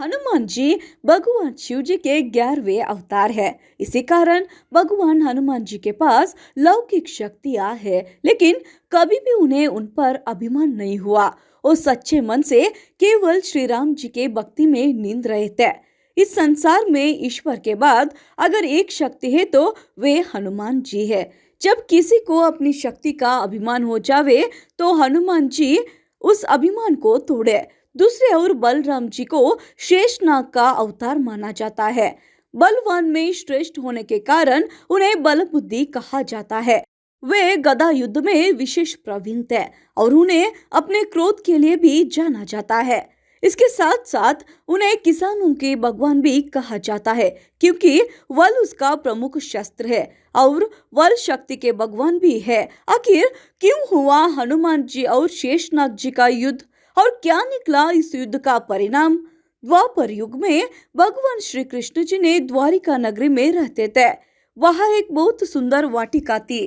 हनुमान जी भगवान शिव जी के 11वें अवतार है। इसी कारण भगवान हनुमान जी के पास लौकिक शक्तियां है, लेकिन कभी भी उन्हें उन पर अभिमान नहीं हुआ। वो सच्चे मन से केवल श्री राम जी के भक्ति में नींद रहे थे। इस संसार में ईश्वर के बाद अगर एक शक्ति है तो वे हनुमान जी है। जब किसी को अपनी शक्ति का अभिमान हो जावे तो हनुमान जी उस अभिमान को तोड़े। दूसरे ओर बलराम जी को शेषनाग का अवतार माना जाता है। बलवान में श्रेष्ठ होने के कारण उन्हें बल बुद्धि कहा जाता है। वे गदा युद्ध में विशेष प्रवीण थे और उन्हें अपने क्रोध के लिए भी जाना जाता है। इसके साथ साथ उन्हें किसानों के भगवान भी कहा जाता है, क्योंकि वल उसका प्रमुख शस्त्र है और वल शक्ति के भगवान भी है। आखिर क्यों हुआ हनुमान जी और शेषनाग जी का युद्ध और क्या निकला इस युद्ध का परिणाम? द्वापर युग में भगवान श्री कृष्ण जी ने द्वारिका नगरी में रहते थे। वहां एक बहुत सुंदर वाटिका थी।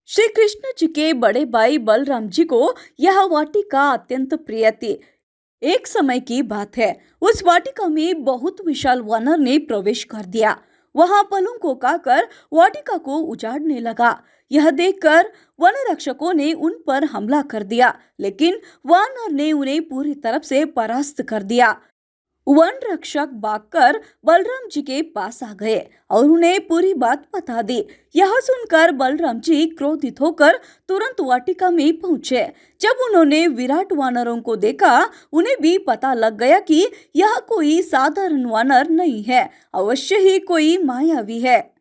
श्री कृष्ण जी के बड़े भाई बलराम जी को यह वाटिका अत्यंत प्रिय थी। एक समय की बात है, उस वाटिका में बहुत विशाल वानर ने प्रवेश कर दिया। वहां पलों को खाकर वाटिका को उजाड़ने लगा। यह देखकर वन रक्षकों ने उन पर हमला कर दिया, लेकिन वानर ने उन्हें पूरी तरफ से परास्त कर दिया। वन रक्षक भागकर बलराम जी के पास आ गए और उन्हें पूरी बात बता दी। यह सुनकर बलराम जी क्रोधित होकर तुरंत वाटिका में पहुंचे। जब उन्होंने विराट वानरों को देखा, उन्हें भी पता लग गया कि यह कोई साधारण वानर नहीं है, अवश्य ही कोई मायावी है।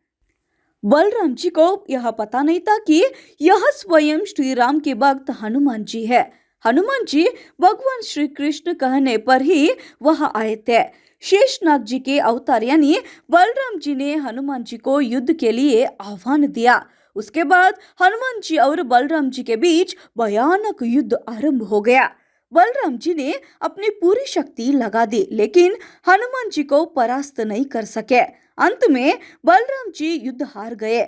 बलराम जी को यह पता नहीं था कि यह स्वयं श्री राम के भक्त हनुमान जी है। हनुमान जी भगवान श्री कृष्ण कहने पर ही वहां आए थे। शेषनाग जी के अवतार यानी बलराम जी ने हनुमान जी को युद्ध के लिए आह्वान दिया। उसके बाद हनुमान जी और बलराम जी के बीच भयानक युद्ध आरंभ हो गया। बलराम जी ने अपनी पूरी शक्ति लगा दी, लेकिन हनुमान जी को परास्त नहीं कर सके। अंत में बलराम जी युद्ध हार गए।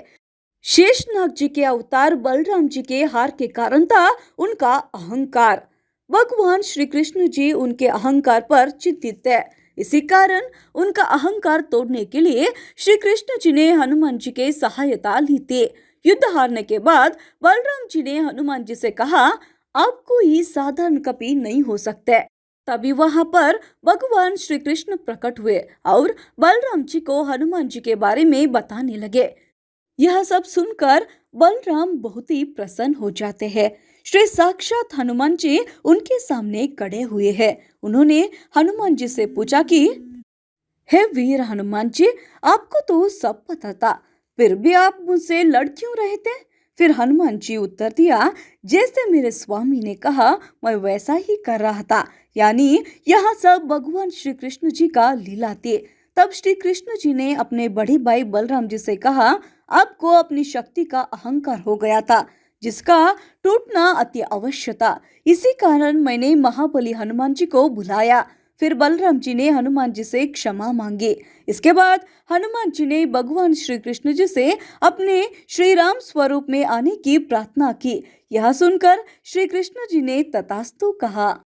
शेषनाग जी के अवतार बलराम जी के हार के कारण था उनका अहंकार। भगवान श्री कृष्ण जी उनके अहंकार पर चिंतित थे। इसी कारण उनका अहंकार तोड़ने के लिए श्री कृष्ण जी ने हनुमान जी के सहायता ली थी। युद्ध हारने के बाद बलराम जी ने हनुमान जी से कहा, आप कोई साधारण कपि नहीं हो सकते। तभी वहां पर भगवान श्री कृष्ण प्रकट हुए और बलराम जी को हनुमान जी के बारे में बताने लगे। यह सब सुनकर बलराम बहुत ही प्रसन्न हो जाते हैं। श्री साक्षात हनुमान जी उनके सामने खड़े हुए हैं। उन्होंने हनुमान जी से पूछा कि हे वीर हनुमान जी, आपको तो सब पता था, फिर भी आप मुझसे लड़ क्यों रहे थे? फिर हनुमान जी उत्तर दिया, जैसे मेरे स्वामी ने कहा मैं वैसा ही कर रहा था। यानी यह सब भगवान श्री कृष्ण जी का लीला थी। तब श्री कृष्ण जी ने अपने बड़े भाई बलराम जी से कहा, आपको अपनी शक्ति का अहंकार हो गया था, जिसका टूटना अति अवश्य था। इसी कारण मैंने महाबली हनुमान जी को बुलाया। फिर बलराम जी ने हनुमान जी से क्षमा मांगी। इसके बाद हनुमान जी ने भगवान श्री कृष्ण जी से अपने श्री राम स्वरूप में आने की प्रार्थना की। यह सुनकर श्री कृष्ण जी ने तथास्तु कहा।